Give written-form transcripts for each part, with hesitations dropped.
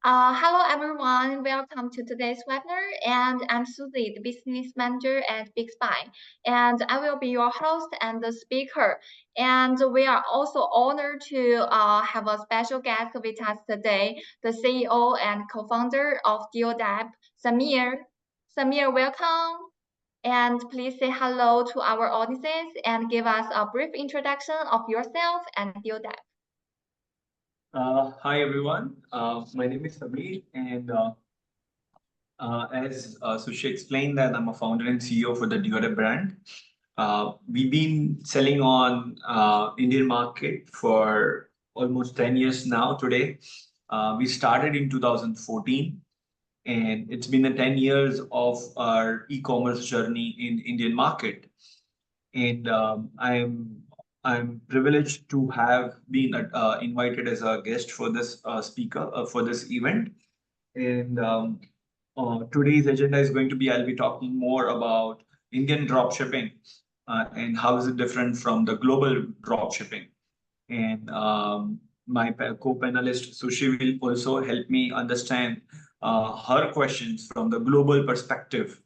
Hello everyone, welcome to today's webinar. And I'm Susie, the business manager at BigSpy, and I will be your host and the speaker. And we are also honored to have a special guest with us today, the CEO and co-founder of DeoDap, Samir. Samir, welcome. And please say hello to our audiences and give us a brief introduction of yourself and DeoDap. Hi everyone. My name is Samir, and as Sushi explained, that I'm a founder and CEO for the DeoDap brand. We've been selling on Indian market for almost 10 years now. Today, we started in 2014, and it's been a 10 years of our e-commerce journey in Indian market. And I'm privileged to have been invited as a guest for this speaker for this event. And today's agenda is going to be I'll be talking more about Indian dropshipping and how is it different from the global dropshipping. And my co-panelist Sushi will also help me understand her questions from the global perspective,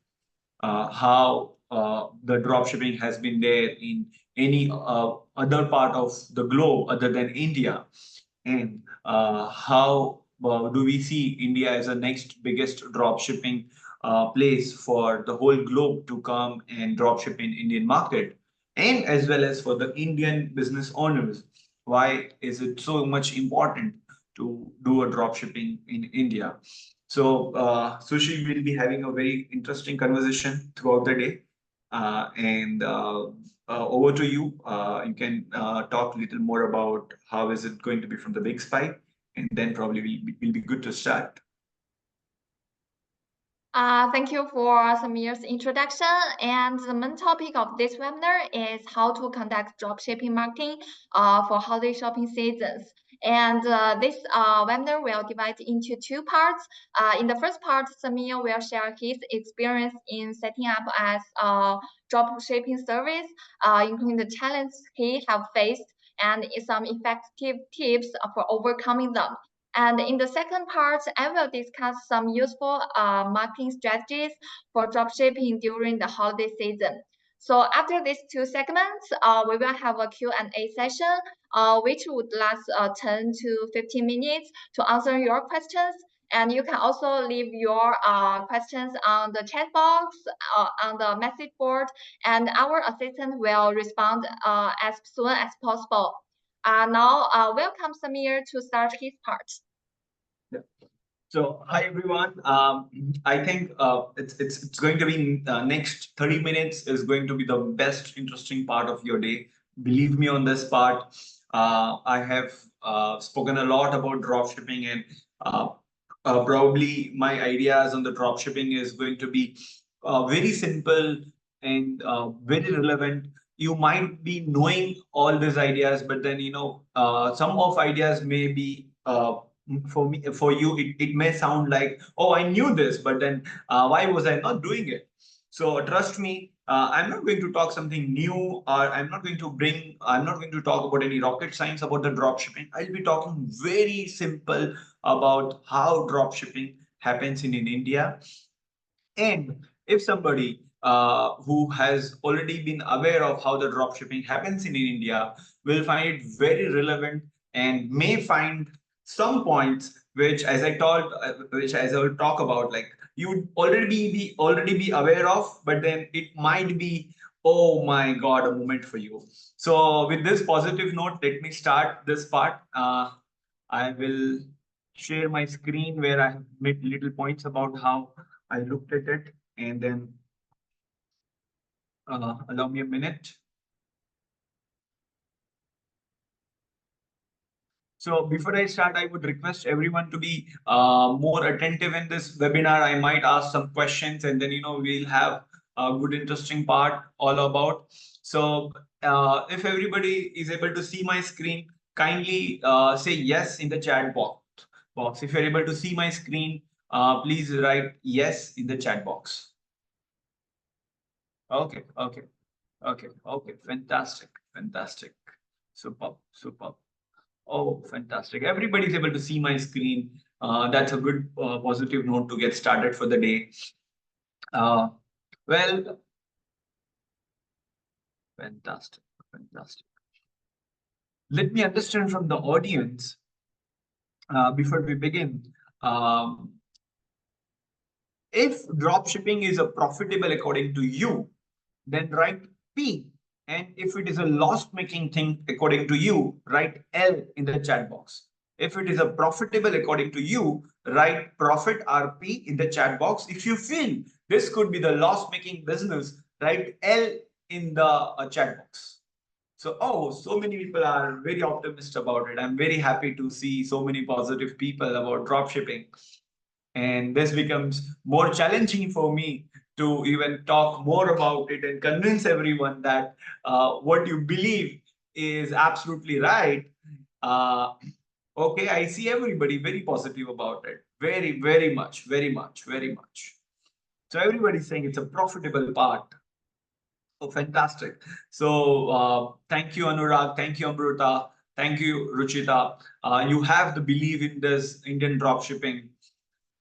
how the drop shipping has been there in any other part of the globe other than India, and how do we see India as the next biggest drop shipping place for the whole globe to come and drop ship in Indian market, and as well as for the Indian business owners. Why is it so much important to do a drop shipping in India? So, Sushi will be having a very interesting conversation throughout the day. And over to you. You can talk a little more about how is it going to be from the big spy, and then probably will be good to start. Thank you for Samir's introduction. And the main topic of this webinar is how to conduct dropshipping marketing for holiday shopping seasons. And this webinar will divide into two parts. In the first part, Samir will share his experience in setting up as a dropshipping service, including the challenges he have faced and some effective tips for overcoming them. And in the second part, I will discuss some useful marketing strategies for dropshipping during the holiday season. So after these two segments, we will have a Q&A session, which would last 10 to 15 minutes to answer your questions. And you can also leave your questions on the chat box, on the message board, and our assistant will respond as soon as possible. Now, welcome Samir to start his part. Yeah. So, hi everyone. I think it's going to be next 30 minutes is going to be the best interesting part of your day. Believe me on this part. I have spoken a lot about drop shipping, and probably my ideas on the drop shipping is going to be very simple and very relevant. You might be knowing all these ideas, but then some of ideas may be for me, for you, it may sound like, oh, I knew this, but then why was I not doing it? So trust me, I'm not going to talk something new, or I'm not going to talk about any rocket science about the drop shipping. I'll be talking very simple about how drop shipping happens in India. And if somebody who has already been aware of how the drop shipping happens in India will find it very relevant and may find some points which, as I will talk about, like you would already be aware of, but then it might be, oh my God, a moment for you. So with this positive note, let me start this part. I will share my screen where I have made little points about how I looked at it, and then allow me a minute. So before I start, I would request everyone to be more attentive in this webinar. I might ask some questions, and then we'll have a good interesting part all about. So if everybody is able to see my screen, kindly say yes in the chat box. If you're able to see my screen, please write yes in the chat box. Okay, okay, okay, okay. Fantastic, superb. Oh, fantastic. Everybody's able to see my screen. That's a good positive note to get started for the day. Well, fantastic, fantastic. Let me understand from the audience before we begin. Um, if dropshipping is a profitable according to you, then write P. And if it is a loss-making thing according to you, write L in the chat box. If it is a profitable according to you, write profit RP in the chat box. If you feel this could be the loss-making business, write L in the chat box. So, so many people are very optimistic about it. I'm very happy to see so many positive people about dropshipping. And this becomes more challenging for me to even talk more about it and convince everyone that what you believe is absolutely right. Uh, okay, I see everybody very positive about it. Very, very much, very much, very much. So everybody's saying it's a profitable part. Oh, fantastic. So thank you, Anurag. Thank you, Amruta. Thank you, Ruchita. You have the belief in this Indian dropshipping.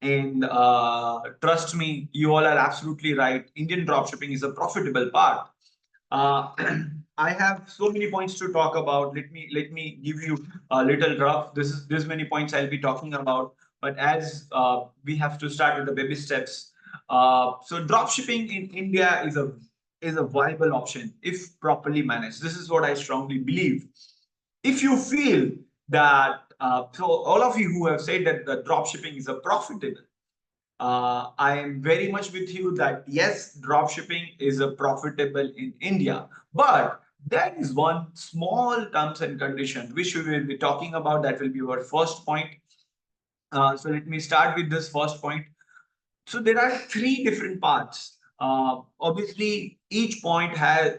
And trust me, you all are absolutely right. Indian dropshipping is a profitable part. Uh, I have so many points to talk about. Let me give you a little rough. This many points I'll be talking about. But as we have to start with the baby steps. So dropshipping in India is a viable option if properly managed. This is what I strongly believe. If you feel that so all of you who have said that the dropshipping is a profitable, I am very much with you that yes, dropshipping is a profitable in India, but there is one small terms and condition which we will be talking about. That will be our first point. So let me start with this first point. So there are three different parts. Obviously, each part has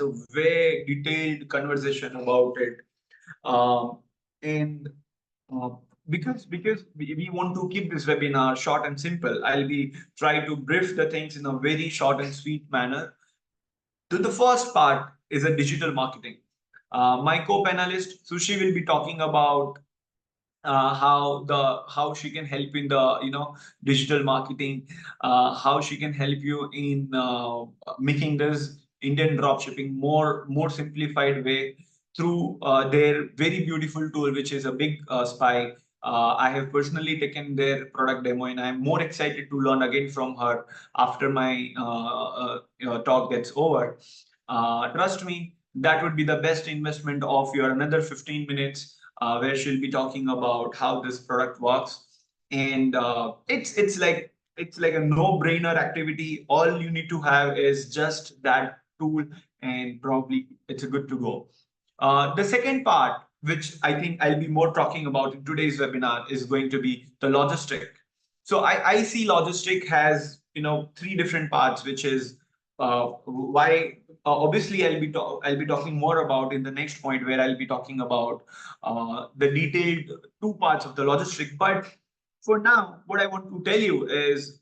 a very detailed conversation about it. Um, and uh, because we want to keep this webinar short and simple, I'll be try to brief the things in a very short and sweet manner. So the first part is a digital marketing. My co-panelist Sushi will be talking about how she can help in the digital marketing, how she can help you in making this Indian dropshipping more simplified way through their very beautiful tool, which is a big spy. I have personally taken their product demo, and I'm more excited to learn again from her after my talk gets over. Trust me, that would be the best investment of your another 15 minutes where she'll be talking about how this product works. And it's like a no-brainer activity. All you need to have is just that tool, and probably it's a good to go. The second part, which I think I'll be more talking about in today's webinar, is going to be the logistic. So I see logistic has three different parts, which is why obviously I'll be talking more about in the next point, where I'll be talking about the detailed two parts of the logistic. But for now, what I want to tell you is,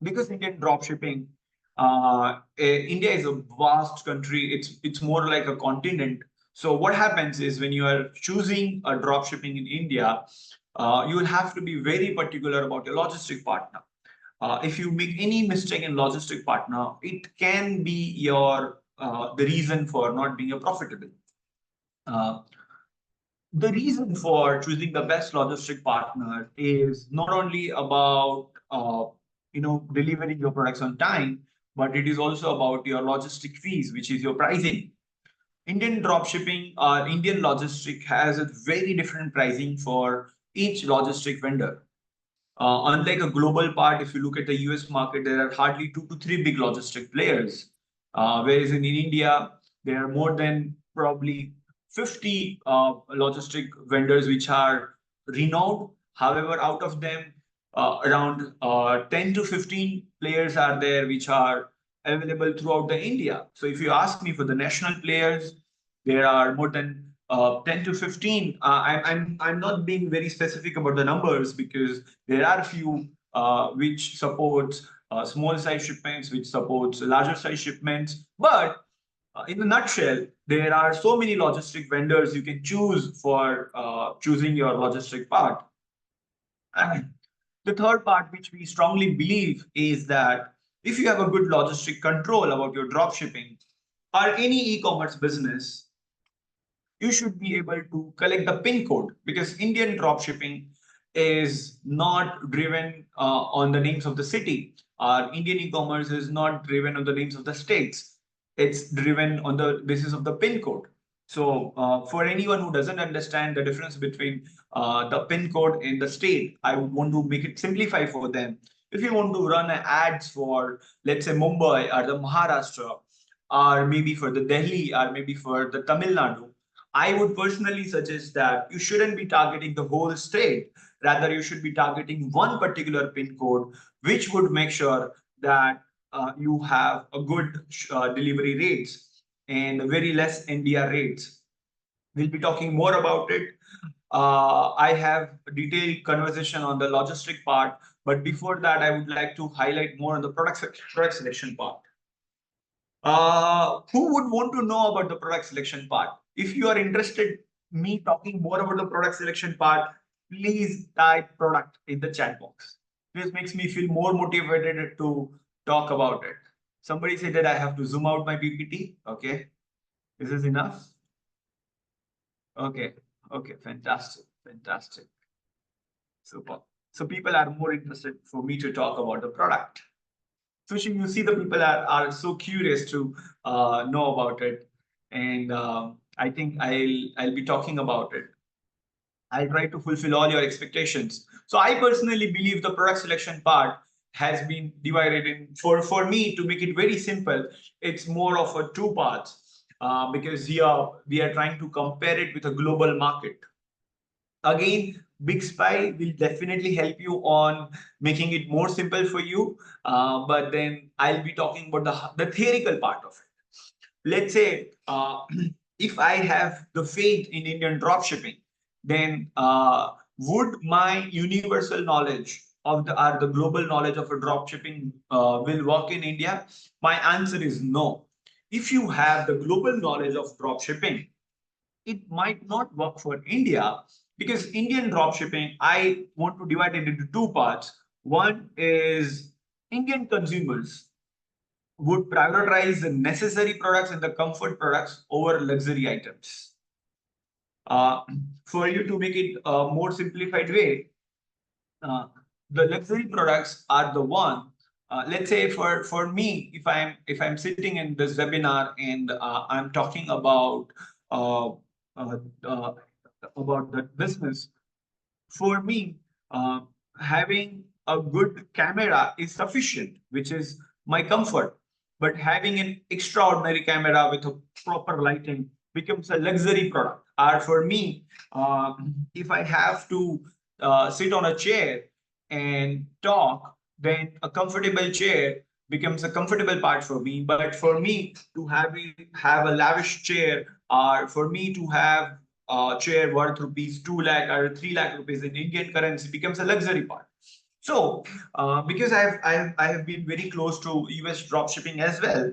because Indian dropshipping, India is a vast country. It's more like a continent. So what happens is, when you are choosing a dropshipping in India, you will have to be very particular about your logistic partner. If you make any mistake in logistic partner, it can be your the reason for not being a profitable. Uh, the reason for choosing the best logistic partner is not only about delivering your products on time, but it is also about your logistic fees, which is your pricing. Indian dropshipping or Indian logistic has a very different pricing for each logistic vendor. Unlike a global part, if you look at the US market, there are hardly 2 to 3 big logistic players. Whereas in India, there are more than probably 50 logistic vendors which are renowned. However, out of them, around 10 to 15 players are there which are available throughout the India. So if you ask me for the national players, there are more than 10 to 15. I'm not being very specific about the numbers, because there are a few which supports small size shipments, which supports larger size shipments. But in a nutshell, there are so many logistic vendors you can choose for choosing your logistic part. The third part, which we strongly believe, is that if you have a good logistic control about your drop shipping or any e-commerce business, you should be able to collect the pin code, because Indian dropshipping is not driven on the names of the city. Indian e-commerce is not driven on the names of the states. It's driven on the basis of the pin code. So, for anyone who doesn't understand the difference between the pin code and the state, I would want to make it simplify for them. If you want to run ads for, let's say, Mumbai or the Maharashtra, or maybe for the Delhi, or maybe for the Tamil Nadu, I would personally suggest that you shouldn't be targeting the whole state. Rather, you should be targeting one particular pin code, which would make sure that you have a good delivery rates and very less NDR rates. We'll be talking more about it. I have a detailed conversation on the logistic part, but before that, I would like to highlight more on the product selection part. Who would want to know about the product selection part? If you are interested me talking more about the product selection part, please type product in the chat box. This makes me feel more motivated to talk about it. Somebody said that I have to zoom out my PPT. Okay. This is enough. Okay. Okay. Fantastic. Fantastic. Super. So people are more interested for me to talk about the product. So you see, the people are so curious to know about it, and I think I'll be talking about it. I'll try to fulfill all your expectations. So I personally believe the product selection part has been divided in, for me, to make it very simple, it's more of a two parts, because here we are trying to compare it with a global market. Again, BigSpy will definitely help you on making it more simple for you. But then I'll be talking about the theoretical part of it. Let's say if I have the faith in Indian dropshipping, then would my universal knowledge of the global knowledge of a dropshipping will work in India? My answer is no. If you have the global knowledge of dropshipping, it might not work for India, because Indian dropshipping, I want to divide it into two parts. One is Indian consumers would prioritize the necessary products and the comfort products over luxury items. Uh, for you to make it a more simplified way, the luxury products are the one. Let's say for me, if I'm sitting in this webinar and I'm talking uh, uh, uh, about the business, for me, having a good camera is sufficient, which is my comfort. But having an extraordinary camera with a proper lighting becomes a luxury product. Or for me, if I have to sit on a chair and talk, then a comfortable chair becomes a comfortable part for me. But for me to have a lavish chair, or for me to have chair worth rupees 2 lakh or 3 lakh rupees in Indian currency becomes a luxury part. So, because I have been very close to US drop shipping as well,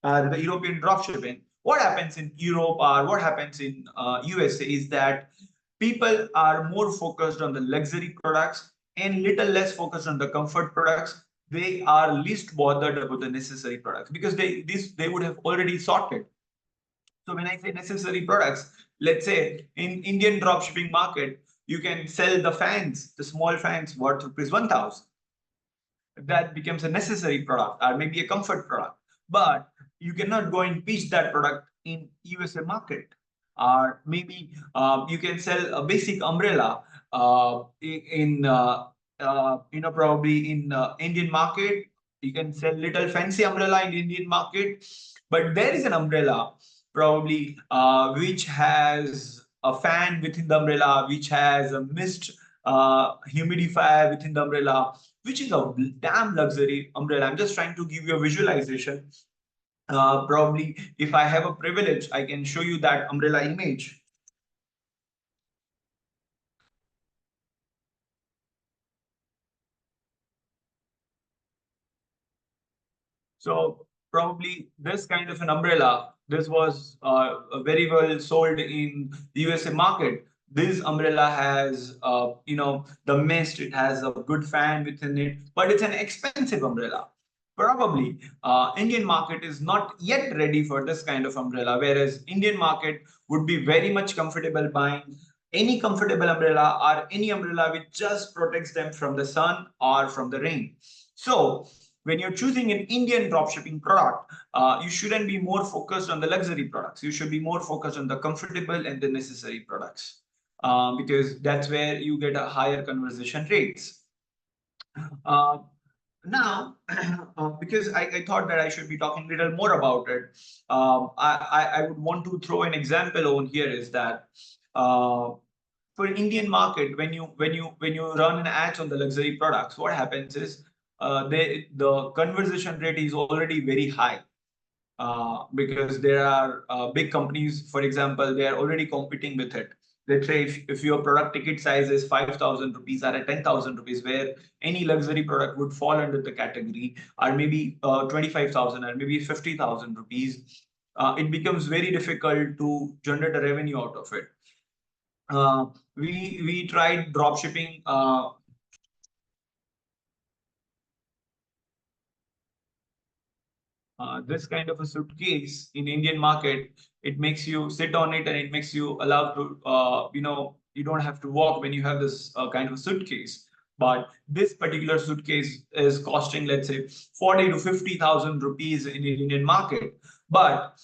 the European drop shipping. What happens in Europe or what happens in USA is that people are more focused on the luxury products and little less focused on the comfort products. They are least bothered about the necessary products, because they would have already sorted. So when I say necessary products, let's say in Indian dropshipping market, you can sell the fans, the small fans worth rupees 1,000. That becomes a necessary product or maybe a comfort product. But you cannot go and pitch that product in USA market. Or maybe you can sell a basic umbrella probably in Indian market. You can sell little fancy umbrella in Indian market, but there is an umbrella probably which has a fan within the umbrella, which has a mist humidifier within the umbrella, which is a damn luxury umbrella. I'm just trying to give you a visualization. Probably, if I have a privilege, I can show you that umbrella image. So probably this kind of an umbrella, this was very well sold in the USA market. this umbrella has, the mist, it has a good fan within it, but it's an expensive umbrella. Probably, Indian market is not yet ready for this kind of umbrella, whereas Indian market would be very much comfortable buying any comfortable umbrella or any umbrella which just protects them from the sun or from the rain. So when you're choosing an Indian dropshipping product, you shouldn't be more focused on the luxury products. You should be more focused on the comfortable and the necessary products, because that's where you get a higher conversion rates. Uh, Now, because I thought that I should be talking a little more about it, I would want to throw an example on here is that for Indian market, when you run an ads on the luxury products, what happens is the conversion rate is already very high, because there are big companies, for example, they are already competing with it. Let's say if your product ticket size is 5,000 rupees or 10,000 rupees, where any luxury product would fall under the category, or maybe 25,000 or maybe 50,000 rupees, it becomes very difficult to generate a revenue out of it. We tried drop shipping. This kind of a suitcase in Indian market, it makes you sit on it and it makes you allowed to, you don't have to walk when you have this kind of suitcase. But this particular suitcase is costing, let's say, 40 to 50,000 rupees in the Indian market. But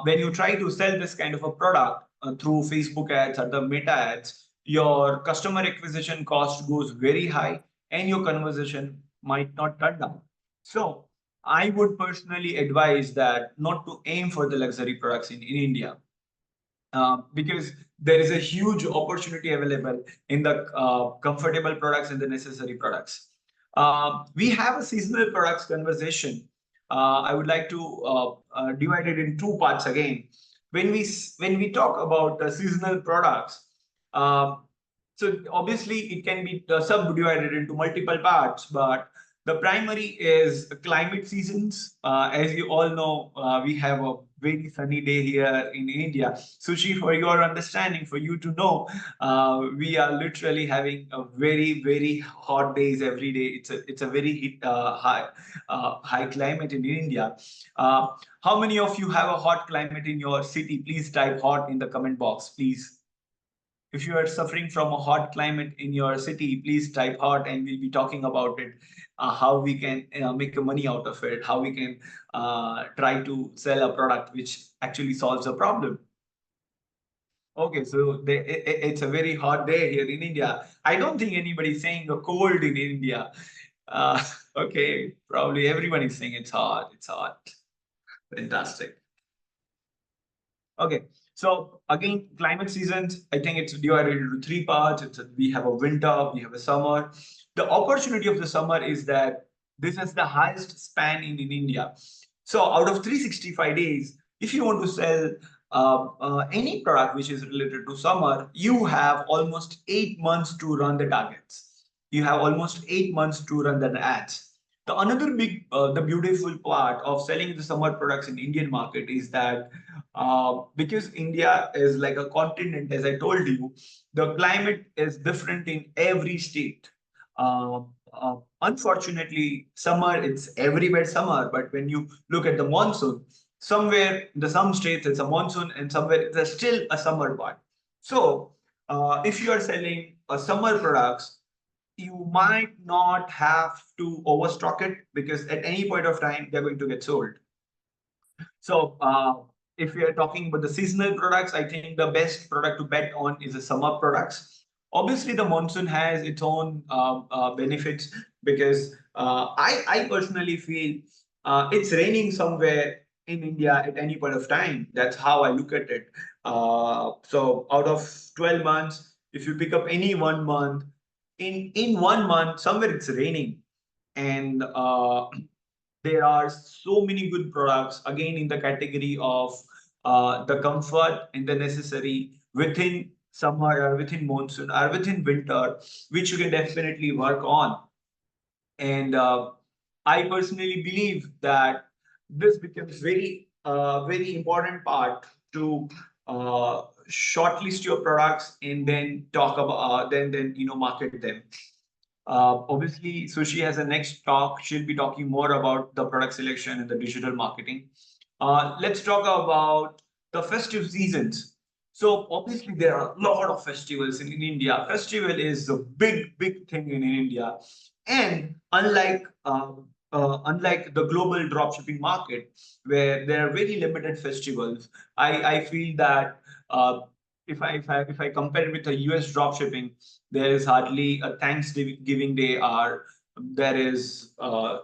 when you try to sell this kind of a product through Facebook ads or the Meta ads, your customer acquisition cost goes very high and your conversion might not turn down. So I would personally advise that not to aim for the luxury products in India, because there is a huge opportunity available in the comfortable products and the necessary products. We have a seasonal products conversation. I would like to divide it in two parts again. When we talk about seasonal products, uh, so obviously it can be subdivided into multiple parts, but the primary is climate seasons. As you all know, we have a very sunny day here in India. Sushi, for your understanding, for you to know, we are literally having a very, very hot days every day. It's a very high climate in India. Uh, how many of you have a hot climate in your city? Please type hot in the comment box, please. If you are suffering from a hot climate in your city, please type hot and we'll be talking about it, how we can make money out of it, how we can try to sell a product which actually solves a problem. Okay, so it's a very hot day here in India. I don't think anybody's saying a cold in India. Uh, okay, probably everyone is saying it's hot. It's hot. Fantastic. Okay, so again, climate seasons, I think it's divided into three parts. We have a winter, we have a summer. The opportunity of the summer is that this is the highest span in India. So out of 365 days, if you want to sell any product which is related to summer, you have almost 8 months to run the targets. You have almost 8 months to run the ads. The another big, the beautiful part of selling the summer products in Indian market is that because India is like a continent, as I told you, the climate is different in every state. Uh, Unfortunately, summer, it's everywhere summer, but when you look at the monsoon, somewhere in the some states it's a monsoon and somewhere there's still a summer part. So if you are selling summer products, you might not have to overstock it because at any point of time they're going to get sold. So if we are talking about the seasonal products, I think the best product to bet on is the summer products. Obviously, the monsoon has its own benefits because I personally feel it's raining somewhere in India at any point of time. That's how I look at it. So out of 12 months, if you pick up any one month, in 1 month, somewhere it's raining. And there are so many good products again in the category of the comfort and the necessary within summer or within monsoon or within winter, which you can definitely work on. And I personally believe that this becomes very important part to shortlist your products and then talk about then market them. Obviously, so she has a next talk. She'll be talking more about the product selection and the digital marketing. Let's talk about the festive seasons. So obviously there are a lot of festivals in India. Festival is a big thing in India, and unlike the global dropshipping market, where there are very limited festivals, I feel that if I compare it with the US dropshipping, there is hardly a Thanksgiving Day, or there is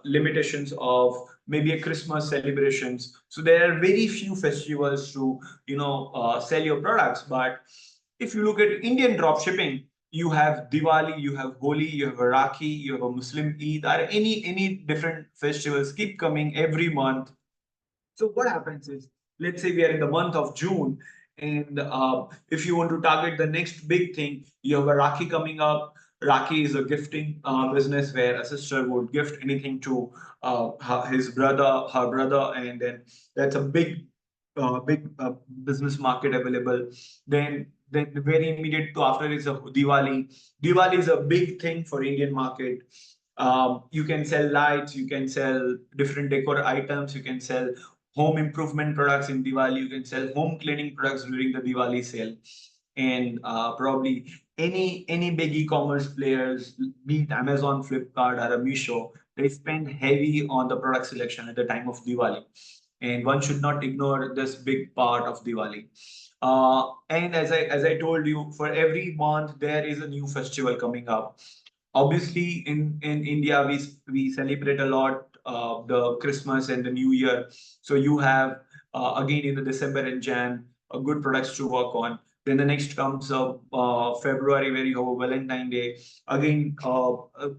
limitations of maybe a Christmas celebrations. So there are very few festivals to sell your products. But if you look at Indian dropshipping, you have Diwali, you have Holi, you have a Rakhi, you have a Muslim Eid, or any different festivals keep coming every month. So what happens is, let's say we are in the month of June, and if you want to target the next big thing, you have a Rakhi coming up. Rakhi is a gifting business where a sister would gift anything to his brother, her brother, and then that's a big business market available. Then very immediate to after is a Diwali. Diwali is a big thing for Indian market. You can sell lights, you can sell different decor items, you can sell home improvement products in Diwali, you can sell home cleaning products during the Diwali sale. And probably any big e-commerce players, be it Amazon, Flipkart, or a Meesho, they spend heavy on the product selection at the time of Diwali. And one should not ignore this big part of Diwali. And as I told you, for every month there is a new festival coming up. Obviously, in India, we celebrate a lot the Christmas and the New Year. So you have again in the December and Jan good products to work on. Then the next comes February, where you have a Valentine Day. Again,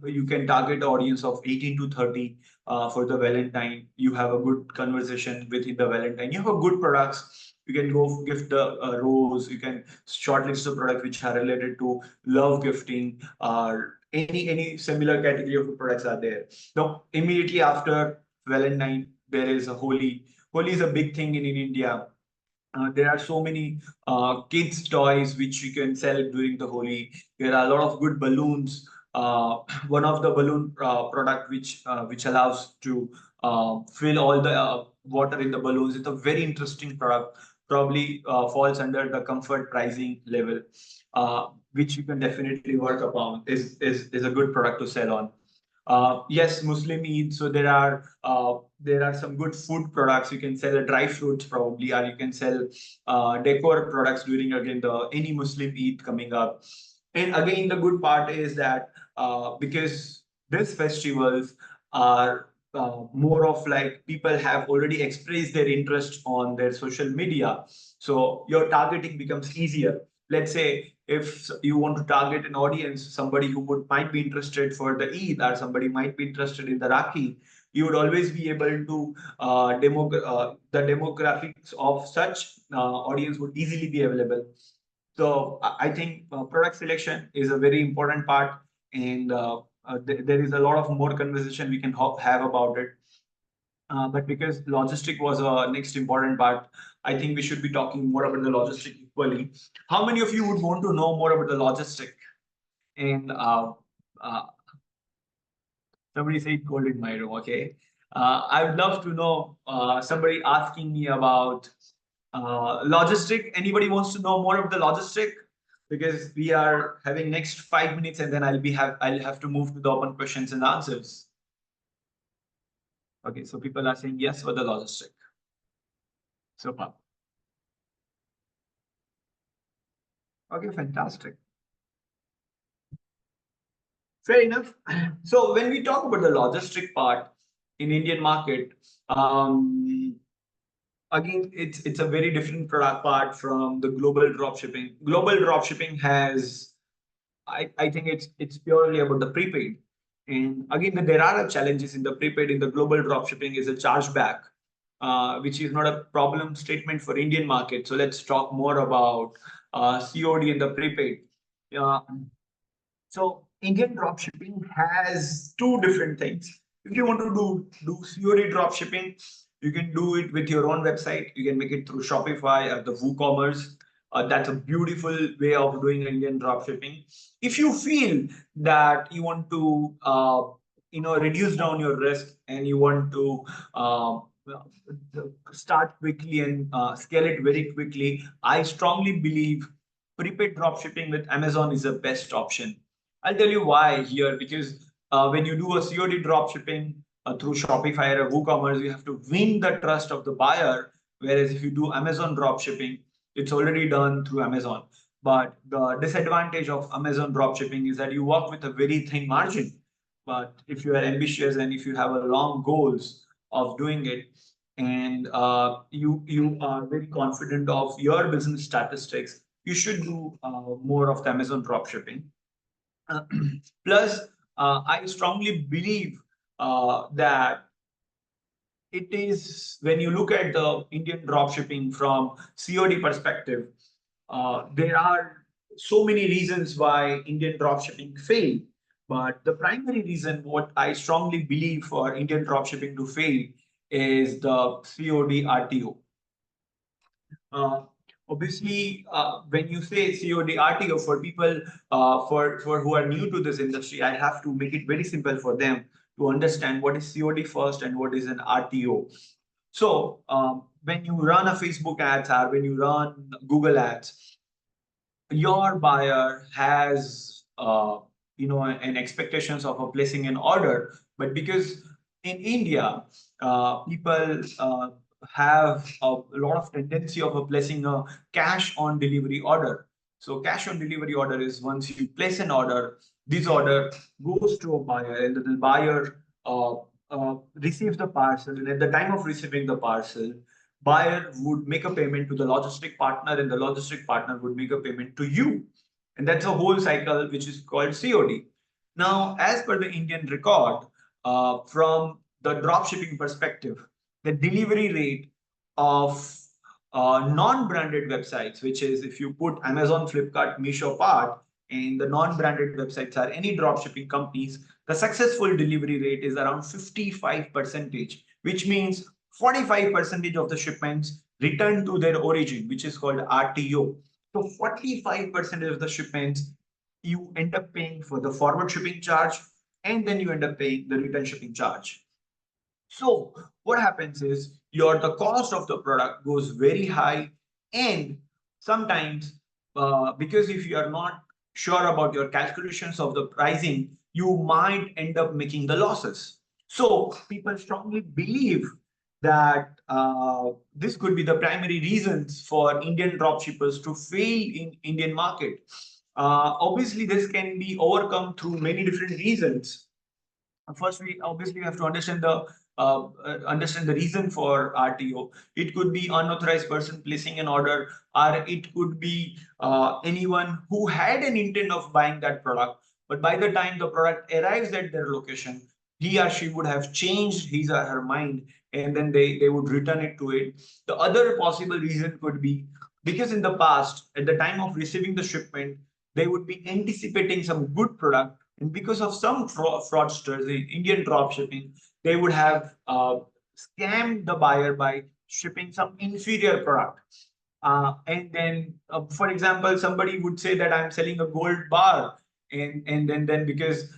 you can target the audience of 18 to 30 for the Valentine. You have a good conversation within the Valentine. You have good products. You can go gift the rose. You can shortlist the products which are related to love gifting, or any similar category of products are there. Now, immediately after Valentine, there is a Holi. Holi is a big thing in India. There are so many kids' toys which you can sell during the Holi. There are a lot of good balloons. One of the balloon product which allows to fill all the water in the balloons. It's a very interesting product. Probably falls under the comfort pricing level, which you can definitely work upon. Is a good product to sell on. Yes, Muslim Eid. So there are some good food products. You can sell dry fruits probably, or you can sell decor products during again the any Muslim Eid coming up. And again, the good part is that because these festivals are more of like people have already expressed their interest on their social media, so your targeting becomes easier. Let's say if you want to target an audience, somebody who might be interested for the Eid, or somebody might be interested in the Rakhi, you would always be able to the demographics of such audience would easily be available. So I think product selection is a very important part, and there is a lot of more conversation we can have about it. But because logistic was a next important part, I think we should be talking more about the logistic equally. How many of you would want to know more about the logistic? And uh, somebody said gold in my room. Okay, I would love to know somebody asking me about logistic. Anybody wants to know more of the logistic? Because we are having next 5 minutes, and then I'll have to move to the open questions and answers. Okay, so people are saying yes for the logistic. Super. Okay, fantastic. Fair enough. So when we talk about the logistic part in Indian market, again, it's a very different product part from the global dropshipping. Global dropshipping has, I think it's purely about the prepaid. And again, there are challenges in the prepaid. In the global dropshipping is a chargeback, which is not a problem statement for Indian market. So let's talk more about COD and the prepaid. Uh, so Indian dropshipping has two different things. If you want to do COD dropshipping, you can do it with your own website. You can make it through Shopify or the WooCommerce. That's a beautiful way of doing Indian dropshipping. If you feel that you want to reduce down your risk and you want to uh, start quickly and scale it very quickly, I strongly believe prepaid dropshipping with Amazon is the best option. I'll tell you why here, because when you do a COD dropshipping through Shopify or WooCommerce, you have to win the trust of the buyer. Whereas if you do Amazon dropshipping, it's already done through Amazon. But the disadvantage of Amazon dropshipping is that you work with a very thin margin. But if you are ambitious and if you have a long goals of doing it, and you are very confident of your business statistics, you should do more of the Amazon dropshipping. Uh, Plus, I strongly believe that it is when you look at the Indian dropshipping from COD perspective, there are so many reasons why Indian dropshipping fail. But the primary reason, what I strongly believe for Indian dropshipping to fail, is the COD RTO. Uh, Obviously, when you say COD RTO for people for who are new to this industry, I have to make it very simple for them to understand what is COD first and what is an RTO. So when you run a Facebook ads or when you run Google ads, your buyer has an expectations of placing an order, but because in India people have a lot of tendency of placing a cash on delivery order. So cash on delivery order is once you place an order, this order goes to a buyer and the buyer receives the parcel, and at the time of receiving the parcel, buyer would make a payment to the logistic partner and the logistic partner would make a payment to you. And that's a whole cycle which is called COD. Now, as per the Indian record, from the dropshipping perspective, the delivery rate of non-branded websites, which is if you put Amazon, Flipkart, Meesho part, and the non-branded websites are any dropshipping companies, the successful delivery rate is around 55%, which means 45% of the shipments return to their origin, which is called RTO. So 45% of the shipments you end up paying for the forward shipping charge, and then you end up paying the return shipping charge. So what happens is the cost of the product goes very high, and sometimes because if you are not sure about your calculations of the pricing, you might end up making the losses. So people strongly believe that this could be the primary reasons for Indian dropshippers to fail in Indian market. Obviously, this can be overcome through many different reasons. First, we obviously have to understand the reason for RTO. It could be unauthorized person placing an order, or it could be anyone who had an intent of buying that product, but by the time the product arrives at their location, he or she would have changed his or her mind, and then they would return it to it. The other possible reason could be because in the past, at the time of receiving the shipment, they would be anticipating some good product, and because of some fraudsters in Indian dropshipping, they would have scammed the buyer by shipping some inferior product. And then, for example, somebody would say that I'm selling a gold bar, and then because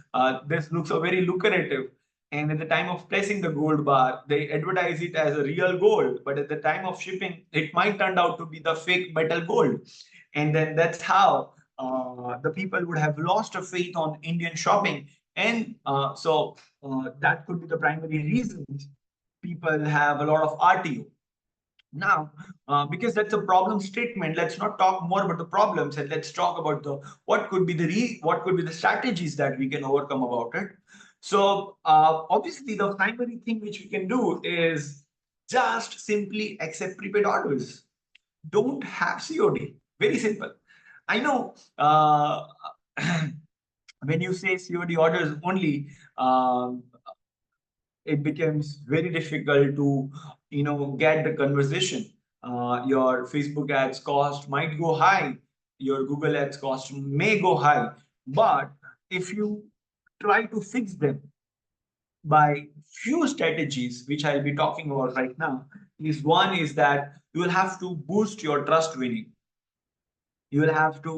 this looks a very lucrative, and at the time of placing the gold bar, they advertise it as a real gold, but at the time of shipping, it might turn out to be the fake metal gold, and then that's how the people would have lost a faith on Indian shopping, and that could be the primary reasons people have a lot of RTO. Now, because that's a problem statement, let's not talk more about the problems and let's talk about the what could be the strategies that we can overcome about it. So obviously, the primary thing which we can do is just simply accept prepaid orders. Don't have COD. Very simple. I know when you say COD orders only, it becomes very difficult to get the conversation. Your Facebook ads cost might go high, your Google ads cost may go high, but if you try to fix them by few strategies, which I'll be talking about right now, is one is that you will have to boost your trust winning. You will have to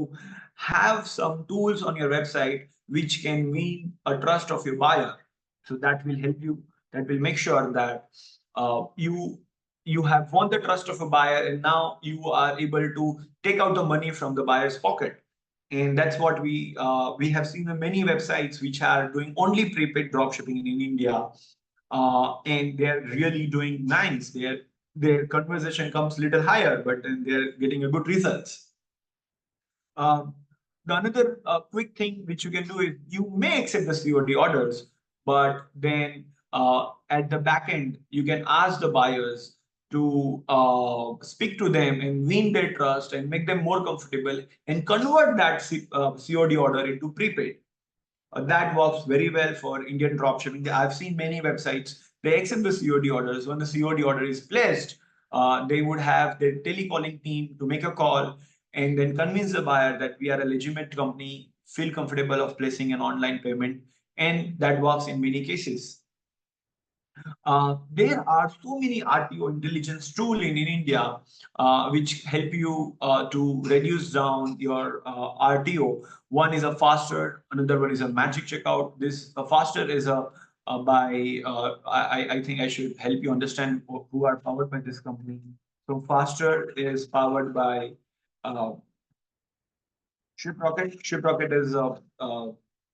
have some tools on your website which can win a trust of your buyer. So that will help you. That will make sure that you have won the trust of a buyer, and now you are able to take out the money from the buyer's pocket. And that's what we have seen in many websites which are doing only prepaid dropshipping in India, and they're really doing nice. Their conversation comes a little higher, but then they're getting a good results. Um, the another quick thing which you can do is you may accept the COD orders, but then at the back end, you can ask the buyers to speak to them and win their trust and make them more comfortable and convert that COD order into prepaid. That works very well for Indian dropshipping. I've seen many websites, they accept the COD orders. When the COD order is placed, they would have their telecalling team to make a call and then convince the buyer that we are a legitimate company, feel comfortable of placing an online payment, and that works in many cases. There are so many RTO intelligence tools in India which help you to reduce down your RTO. One is a faster, another one is a magic checkout. This faster is a by I think I should help you understand who are powered by this company. So faster is powered by uh, ShipRocket. ShipRocket is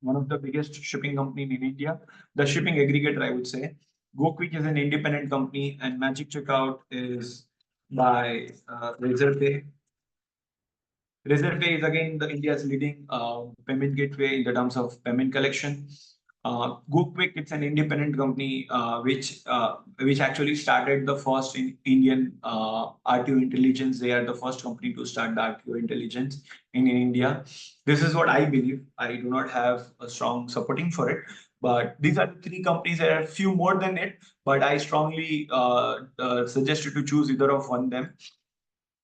one of the biggest shipping company in India, the shipping aggregator, I would say. GoQuick is an independent company, and Magic Checkout is by Razorpay. Razorpay is again the India's leading payment gateway in the terms of payment collection. GoQuick, it's an independent company which actually started the first in Indian RTO intelligence. They are the first company to start the RTO intelligence in India. This is what I believe. I do not have a strong supporting for it, but these are the three companies. There are a few more than it, but I strongly suggest you to choose either of one of them.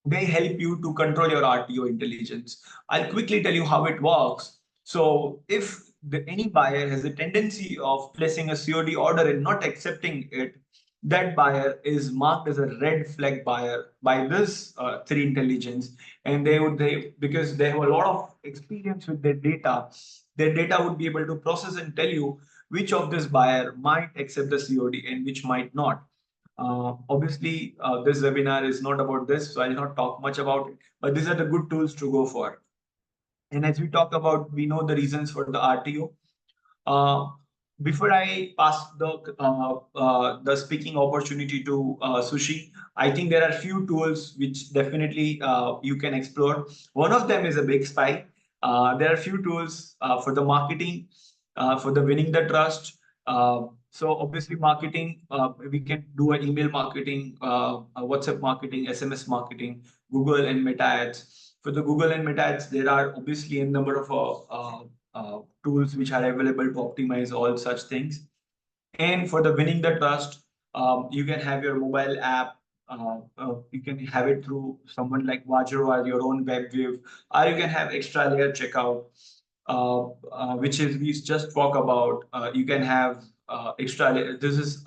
They help you to control your RTO intelligence. I'll quickly tell you how it works. So if any buyer has a tendency of placing a COD order and not accepting it, that buyer is marked as a red flag buyer by this three intelligence, and they because they have a lot of experience with their data would be able to process and tell you which of this buyer might accept the COD and which might not. Obviously, this webinar is not about this, so I'll not talk much about it, but these are the good tools to go for. And as we talk about, we know the reasons for the RTO. Uh, Before I pass the speaking opportunity to Sushi, I think there are few tools which definitely you can explore. One of them is a BigSpy. There are few tools for the marketing, for the winning the trust. So obviously marketing, we can do an email marketing, WhatsApp marketing, SMS marketing, Google and Meta ads. For the Google and Meta ads, there are obviously a number of tools which are available to optimize all such things. And for the winning the trust, you can have your mobile app. You can have it through someone like Vajro or your own WebView, or you can have extra layer checkout, which is we just talk about. You can have extra layer. This is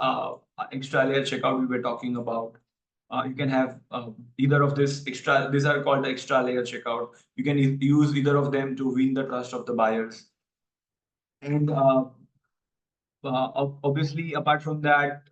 extra layer checkout we were talking about. You can have either of this extra. These are called the extra layer checkout. You can use either of them to win the trust of the buyers. And obviously, apart from that,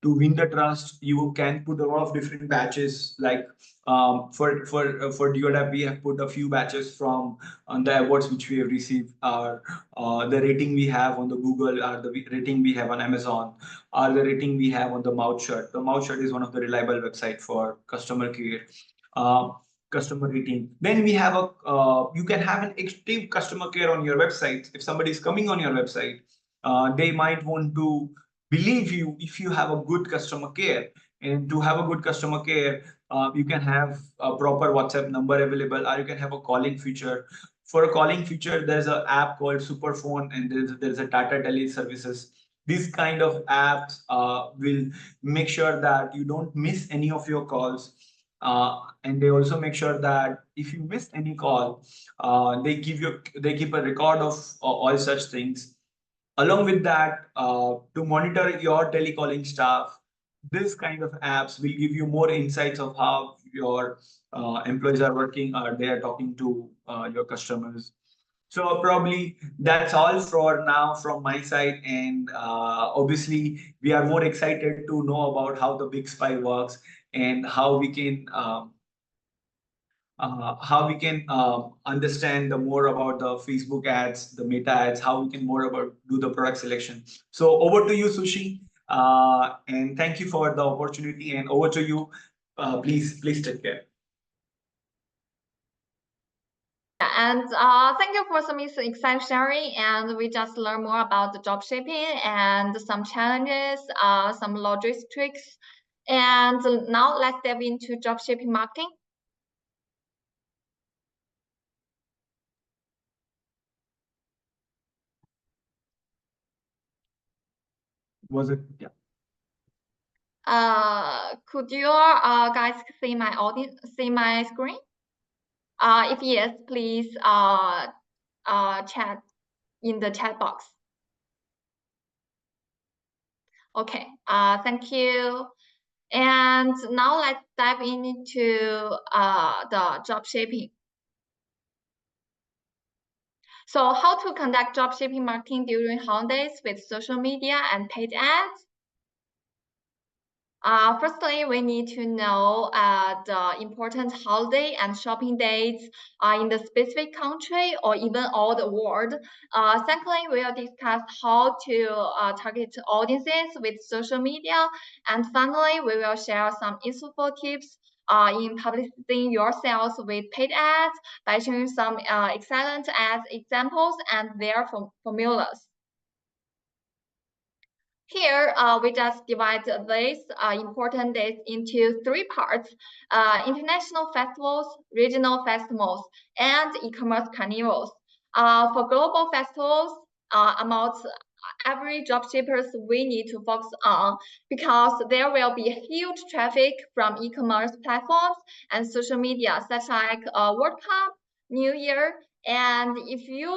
to win the trust, you can put a lot of different batches. Like for DeoDap, we have put a few batches from on the awards which we have received, are the rating we have on the Google, or the rating we have on Amazon, or the rating we have on the Mouthshut. The Mouthshut is one of the reliable website for customer care. Uh, Customer rating. Then we have a you can have an active customer care on your website. If somebody is coming on your website, they might want to believe you if you have a good customer care. And to have a good customer care, you can have a proper WhatsApp number available, or you can have a calling feature. For a calling feature, there's an app called Superphone, and there's a Tata Tele services. These kind of apps will make sure that you don't miss any of your calls. And they also make sure that if you miss any call, they keep a record of all such things. Along with that, to monitor your telecalling staff, this kind of apps will give you more insights of how your employees are working, they are talking to your customers. So probably that's all for now from my side, and obviously we are more excited to know about how the BigSpy works and how we can understand the more about the Facebook ads, the Meta ads, how we can more about do the product selection. So over to you, Sushi, and thank you for the opportunity. And over to you. Please take care. And thank you for some exciting sharing. And we just learned more about the dropshipping and some challenges, some logistics. And now let's dive into dropshipping marketing. Was it? Yeah. Could you guys see my audience, see my screen? If yes, please chat in the chat box. Okay, thank you. And now let's dive into the dropshipping. So how to conduct dropshipping marketing during holidays with social media and paid ads? Firstly, we need to know the important holiday and shopping dates in the specific country or even all the world. Secondly, we'll discuss how to target audiences with social media. And finally, we will share some useful tips in publishing your sales with paid ads by sharing some excellent ads examples and their formulas. Here, we just divide these important dates into three parts: international festivals, regional festivals, and e-commerce carnivals. For global festivals, amongst every dropshippers we need to focus on, because there will be huge traffic from e-commerce platforms and social media, such like World Cup, New Year. And if you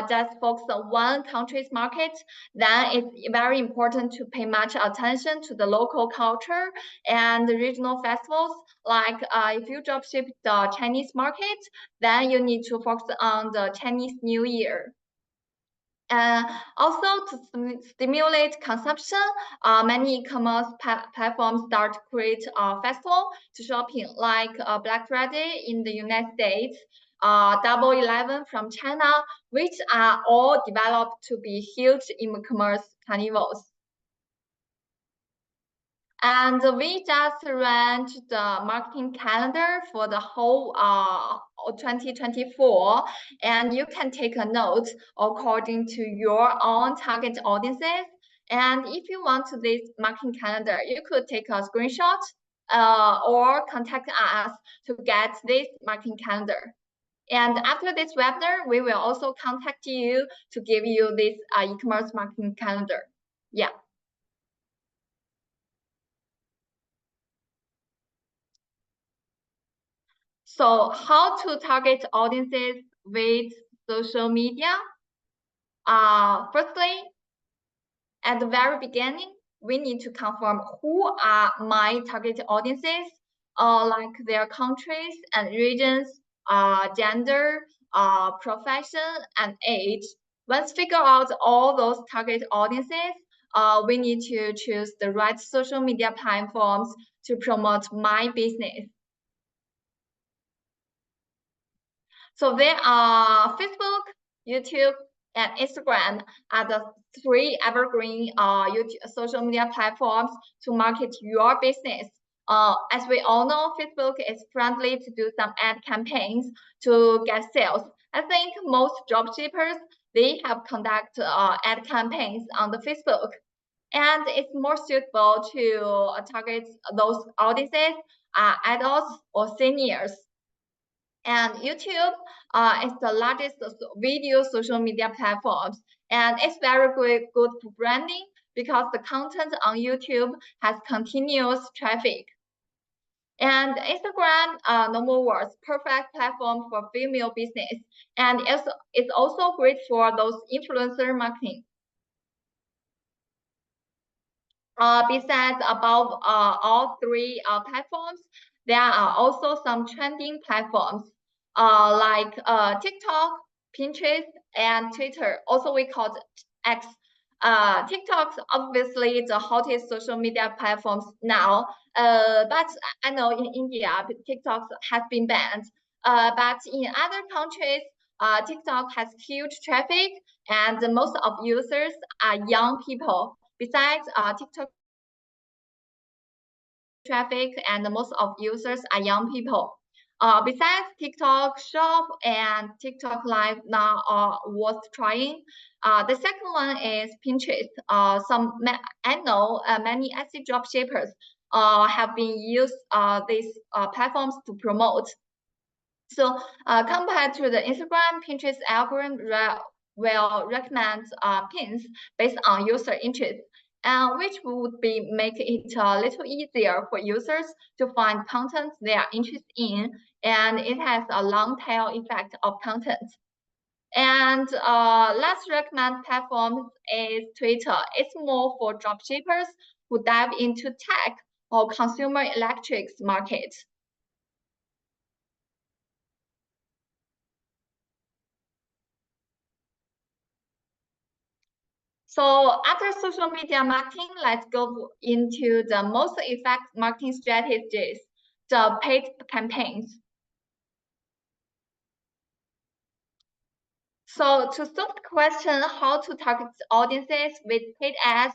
just focus on one country's market, then it's very important to pay much attention to the local culture and the regional festivals. Like if you dropship the Chinese market, then you need to focus on the Chinese New Year. And also to stimulate consumption, many e-commerce platforms start to create a festival to shopping, like Black Friday in the United States, Double 11 from China, which are all developed to be huge e-commerce carnivals. And we just ran the marketing calendar for the whole 2024, and you can take a note according to your own target audiences. And if you want this marketing calendar, you could take a screenshot or contact us to get this marketing calendar. And after this webinar, we will also contact you to give you this e-commerce marketing calendar. Yeah. So how to target audiences with social media? Firstly, at the very beginning, we need to confirm who are my target audiences, like their countries and regions, gender, profession, and age. Once figure out all those target audiences, we need to choose the right social media platforms to promote my business. So there are Facebook, YouTube, and Instagram are the three evergreen YouTube social media platforms to market your business. As we all know, Facebook is friendly to do some ad campaigns to get sales. I think most dropshippers, they have conduct ad campaigns on the Facebook. And it's more suitable to target those audiences, adults or seniors. And YouTube is the largest video social media platforms, and it's very good for branding because the content on YouTube has continuous traffic. And Instagram, no more words, perfect platform for female business, and it's also great for those influencer marketing. Besides above all three platforms, There are also some trending platforms like TikTok, Pinterest, and Twitter. Also, we call it X. TikTok's obviously the hottest social media platforms now. But I know in India, TikTok has been banned. But in other countries, TikTok has huge traffic, and most of users are young people. Besides, TikTok traffic and most of users are young people. Besides TikTok Shop and TikTok Live now are worth trying. The second one is Pinterest. I know many SE dropshippers have been used these platforms to promote. So compared to the Instagram, Pinterest algorithm will recommend pins based on user interest, which would make it a little easier for users to find content they are interested in, and it has a long tail effect of content. And last recommend platform is Twitter. It's more for dropshippers who dive into tech or consumer electrics market. So after social media marketing, let's go into the most effective marketing strategies, the paid campaigns. So to solve the question how to target audiences with paid ads,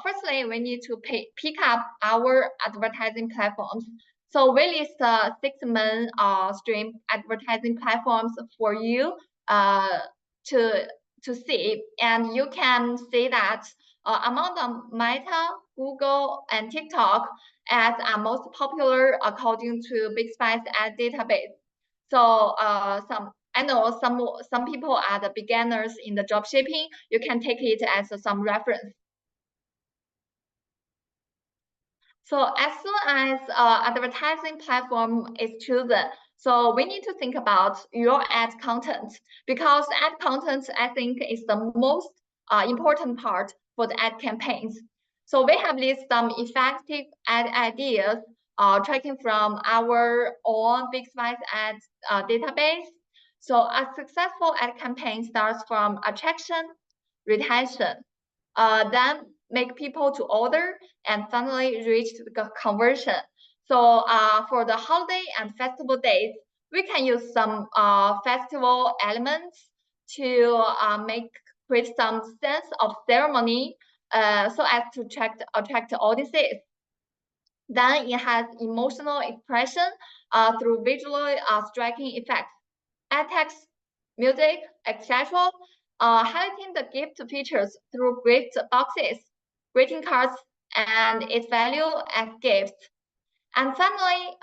firstly, we need to pick up our advertising platforms. So we list 6 main stream advertising platforms for you to see, and you can see that among them, Meta, Google, and TikTok ads are most popular according to BigSpy ad database. So I know some people are the beginners in the dropshipping. You can take it as some reference. So as soon as advertising platform is chosen, so we need to think about your ad content, because ad content, I think, is the most important part for the ad campaigns. So we have listed some effective ad ideas tracking from our own BigSpy ad database. So a successful ad campaign starts from attraction, retention, then make people to order, and finally reach the conversion. So for the holiday and festival days, we can use some festival elements to create some sense of ceremony so as to attract audiences. Then it has emotional expression through visually striking effects, ad text, music, etc. Highlighting the gift features through gift boxes, greeting cards, and its value as gifts. And finally,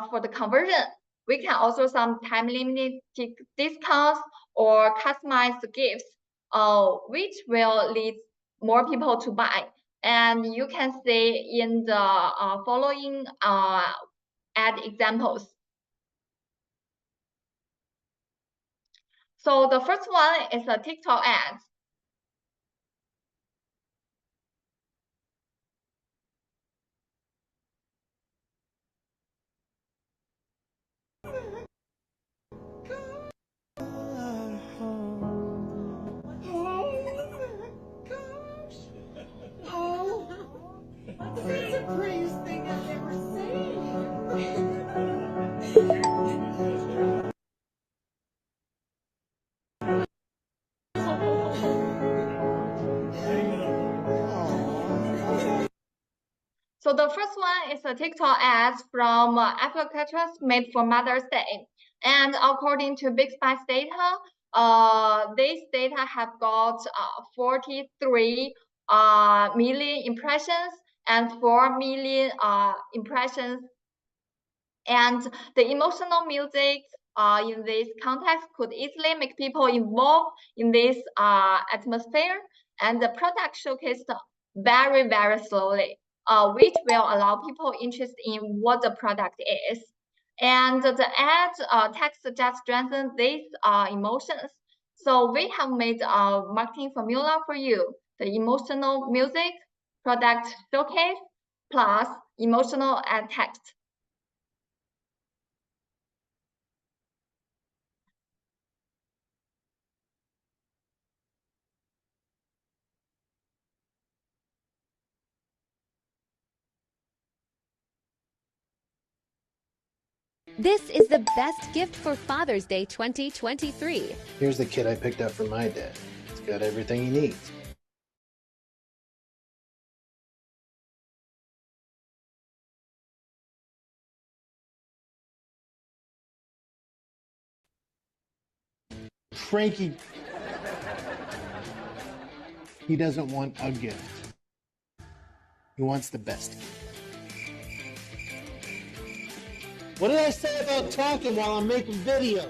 for the conversion, we can also some time limited discounts or customized gifts, which will lead more people to buy. And you can see in the following ad examples. So the first one is a TikTok ad. That's the prettiest thing I've ever seen. So the first one is a TikTok ad from applicators made for Mother's Day. And according to BigSpy's data, this data have got 43 million impressions and 4 million impressions. And the emotional music in this context could easily make people involved in this atmosphere, and the product showcased very, very slowly, which will allow people interested in what the product is. And the ad text just strengthens these emotions. So we have made a marketing formula for you: the emotional music, product showcase, plus emotional ad text. This is the best gift for Father's Day 2023. Here's the kit I picked up for my dad. It's got everything he needs. Frankie, he doesn't want a gift. He wants the best gift. What did I say about talking while I'm making videos?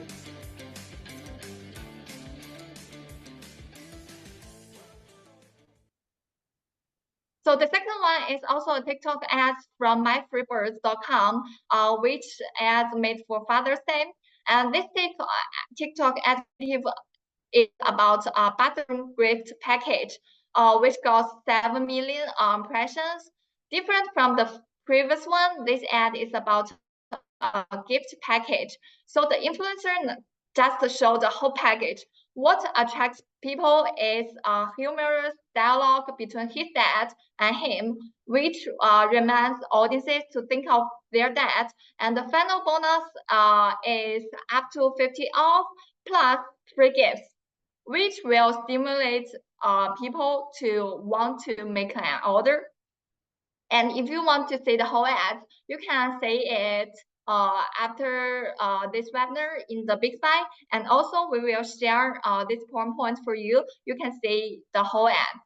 So the second one is also a TikTok ad from myfreebirds.com, which ads made for Father's Day. And this TikTok ad is about a bathroom gift package, which got 7 million impressions. Different from the previous one, this ad is about a gift package. So the influencer just show the whole package. What attracts people is a humorous dialogue between his dad and him, which reminds audiences to think of their dad. And the final bonus is up to 50 off plus free gifts, which will stimulate people to want to make an order. And if you want to see the whole ad, you can see it after this webinar in the BigSpy, and also we will share this PowerPoint for you. You can see the whole ad.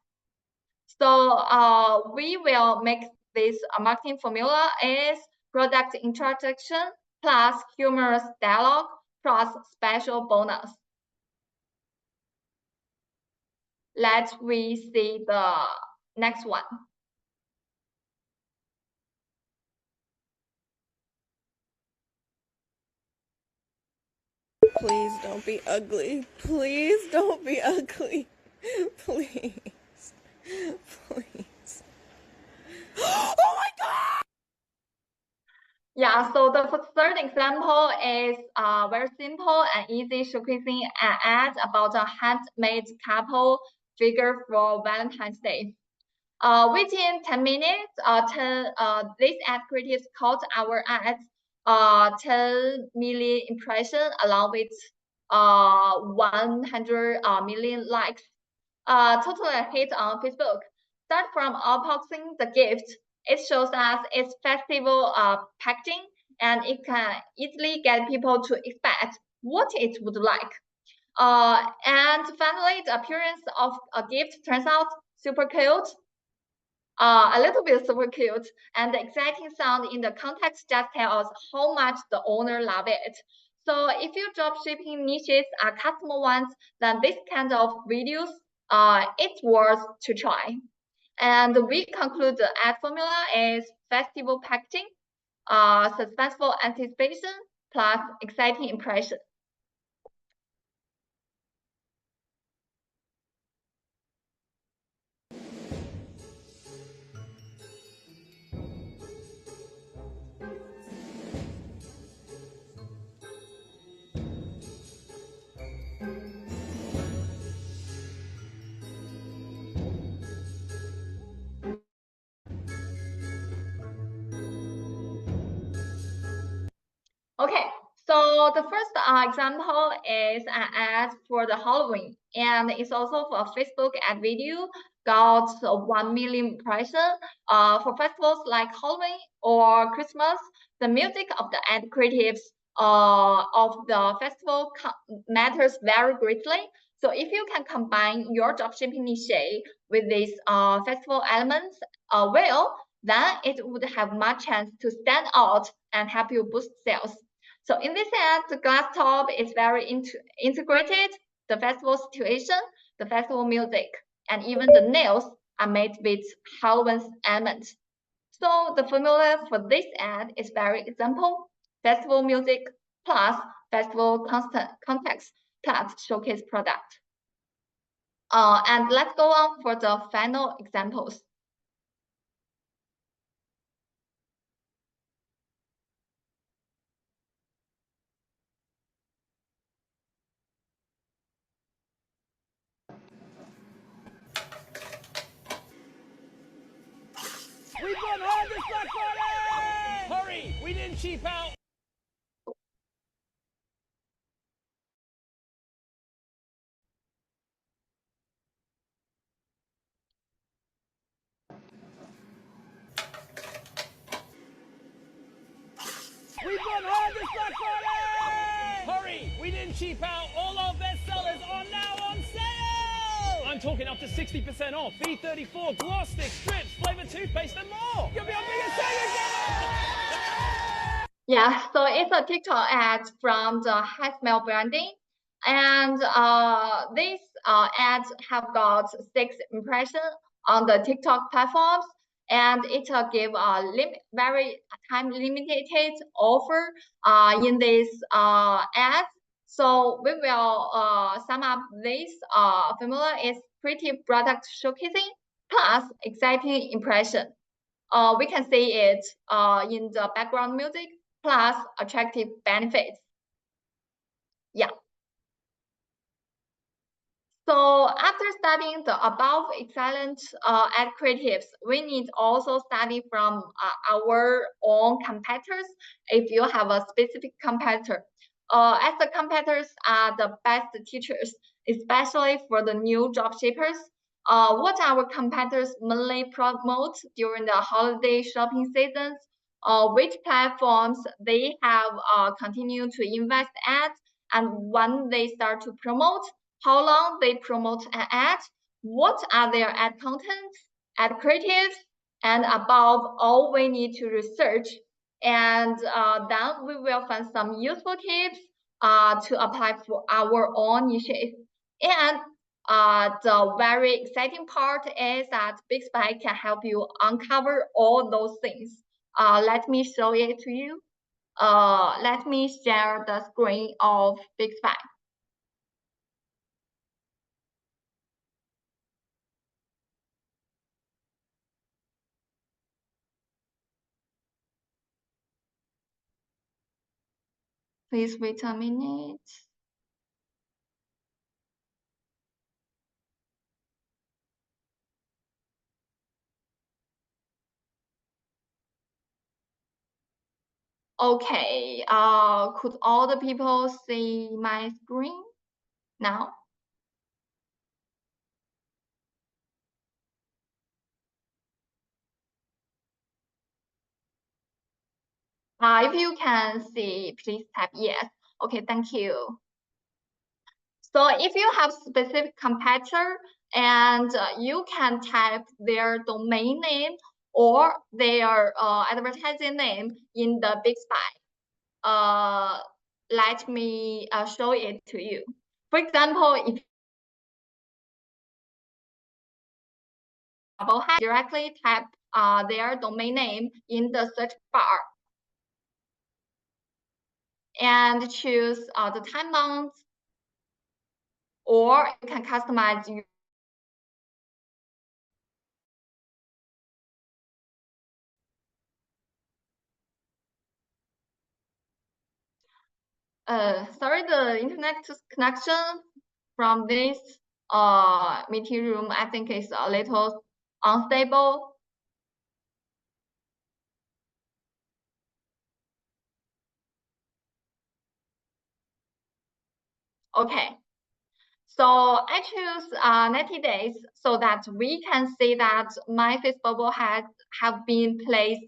So we will make this marketing formula is product introduction plus humorous dialogue plus special bonus. Let's we see the next one. Please don't be ugly. Please don't be ugly. Please. Please. Oh my God! Yeah, so the third example is very simple and easy, showcasing an ad about a handmade couple figure for Valentine's Day. Within 10 minutes, this ad creatives caught our ads 10 million impressions along with 100 million likes. Totally a hit on Facebook. Start from unboxing the gift. It shows us its festival packaging, and it can easily get people to expect what it would like. And finally, the appearance of a gift turns out super cute. A little bit super cute, and the exciting sound in the context just tells us how much the owner love it. So if your dropshipping niches are customer ones, then this kind of videos, it's worth to try. And we conclude the ad formula is festival packaging, suspenseful anticipation, plus exciting impression. Okay, so the first example is an ad for the Halloween, and it's also for a Facebook ad video, got 1 million impressions. For festivals like Halloween or Christmas, the music of the ad creatives of the festival matters very greatly. So if you can combine your dropshipping niche with these festival elements well, then it would have much chance to stand out and help you boost sales. So in this ad, the glass top is very integrated. The festival situation, the festival music, and even the nails are made with Halloween elements. So the formula for this ad is very simple: festival music plus festival context plus showcase product. And let's go on for the final examples. We've gone hard this Black Friday! Hurry! We didn't cheap out! We've gone hard this Black Friday! Hurry! We didn't cheap out. All our best sellers are now on sale! I'm talking up to 60% off. B34, gloss sticks, strips, flavor toothpaste, and more! You'll be our biggest savings ever! Yeah, so it's a TikTok ad from the High Smell branding. And these ads have got 6 impressions on the TikTok platforms, and it give a very time limited offer in this ads. So we will sum up this formula is pretty product showcasing plus exciting impression. We can see it in the background music plus attractive benefits. Yeah. So after studying the above excellent ad creatives, we need also study from our own competitors if you have a specific competitor. As the competitors are the best teachers, especially for the new dropshippers. What our competitors mainly promote during the holiday shopping seasons, which platforms they have continued to invest at, and when they start to promote, how long they promote an ad, what are their ad contents, ad creatives, and above all, we need to research. And then we will find some useful tips to apply for our own niches. And the very exciting part is that BigSpy can help you uncover all those things. Let me show it to you. Let me share the screen of BigSpy. Please wait a minute. Okay, could all the people see my screen now? If you can see, please type yes. Okay, thank you. So if you have specific competitor and you can type their domain name or their advertising name in the BigSpy. Let me show it to you. For example, if directly type their domain name in the search bar and choose the time month, or you can customize your sorry, the internet connection from this meeting room, I think is a little unstable. Okay, so I choose 90 days so that we can see that my face bubble have been placed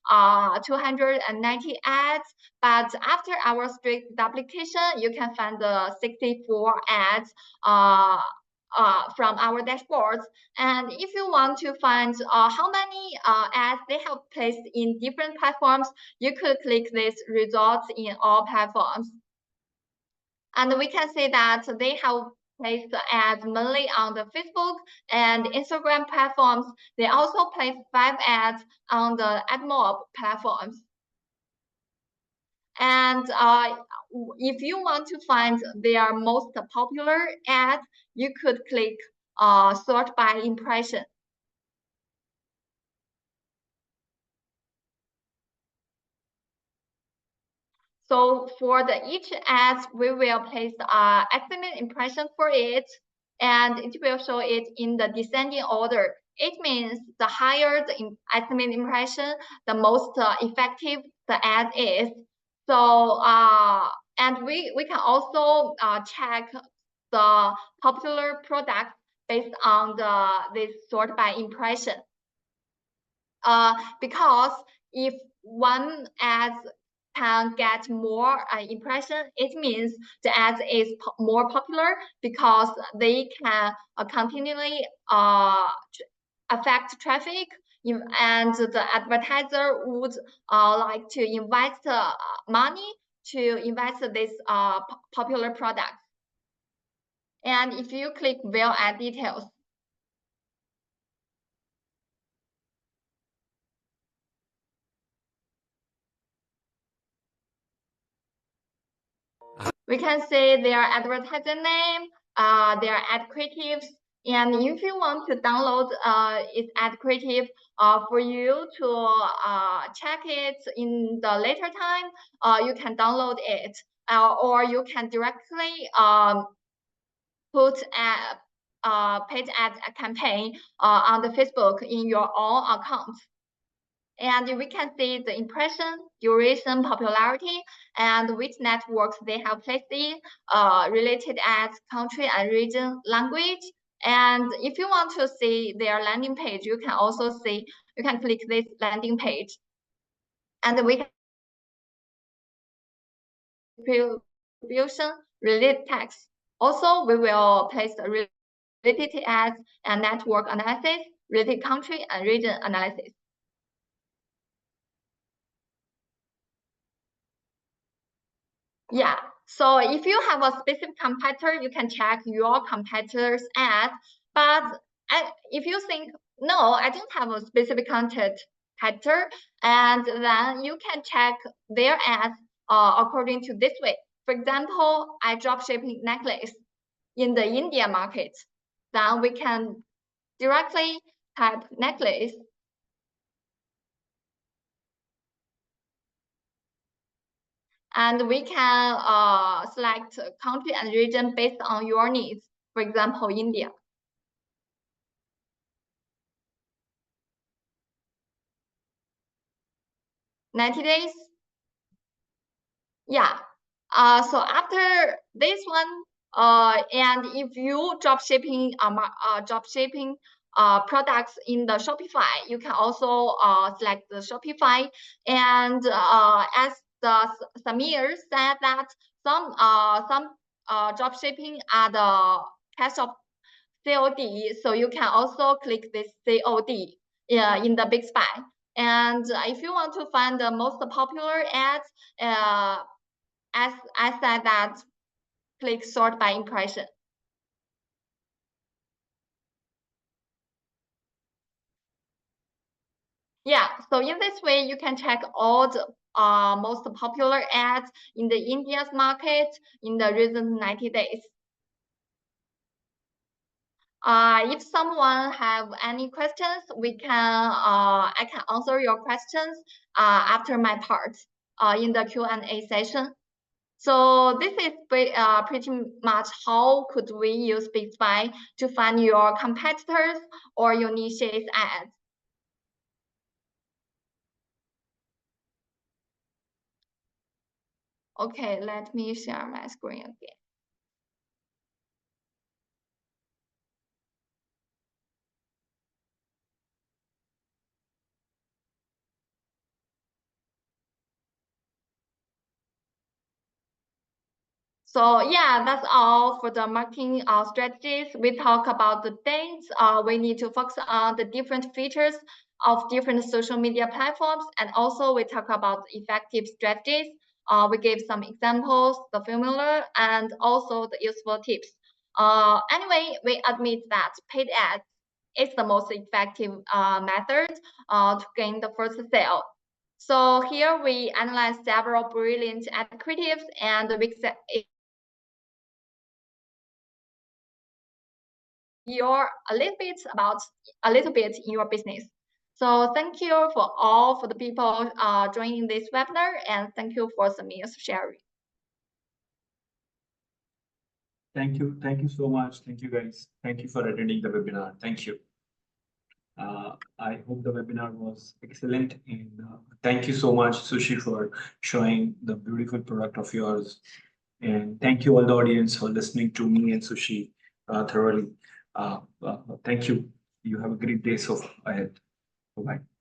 290 ads, but after our strict duplication, you can find the 64 ads from our dashboards. And if you want to find how many ads they have placed in different platforms, you could click this results in all platforms. And we can see that they have placed ads mainly on the Facebook and Instagram platforms. They also placed 5 ads on the AdMob platforms. And if you want to find their most popular ads, you could click sort by impression. So for the each ads, we will place estimate impression for it, and it will show it in the descending order. It means the higher the estimate impression, the most effective the ad is. So and we can also check the popular products based on this sort by impression. Because if one ad can get more impression, it means the ad is more popular because they can continually affect traffic, and the advertiser would like to invest money to invest this popular product. And if you click View Ad Details, we can see their advertiser name, their ad creatives, and if you want to download its ad creative for you to check it in the later time, you can download it, or you can directly put a paid ad campaign on the Facebook in your own account. And we can see the impression, duration, popularity, and which networks they have placed in, related ads, country and region, language. And if you want to see their landing page, you can also see, you can click this landing page. And we can distribution related text. Also, we will place the related ads and network analysis, related country and region analysis. Yeah, so if you have a specific competitor, you can check your competitor's ad. But if you think, no, I don't have a specific competitor, and then you can check their ads according to this way. For example, I dropshipping necklace in the India market. Then we can directly type necklace. And we can select country and region based on your needs. For example, India. $90 days. Yeah. So after this one, and if you dropshipping products in the Shopify, you can also select the Shopify. And as the Samir said that some dropshipping are the cash of COD, so you can also click this COD in the BigSpy. And if you want to find the most popular ads, as I said that, click sort by impression. Yeah, so in this way, you can check all the most popular ads in the India's market in the recent 90 days. If someone have any questions, we can I can answer your questions after my part in the Q&A session. So this is pretty much how could we use BigSpy to find your competitors or your niche ads. Okay, let me share my screen again. So yeah, that's all for the marketing strategies. We talk about the things we need to focus on, the different features of different social media platforms, and also we talk about effective strategies. We gave some examples, the formula, and also the useful tips. Anyway, we admit that paid ads is the most effective method to gain the first sale. So here we analyze several brilliant ad creatives and we a little bit in your business. So thank you for the people joining this webinar, and thank you for Samir's sharing. Thank you so much. Thank you guys. Thank you for attending the webinar. Thank you. I hope the webinar was excellent, and thank you so much, Sushi, for showing the beautiful product of yours. And thank you all the audience for listening to me and Sushi thoroughly. Thank you. You have a great day so ahead. Bye-bye.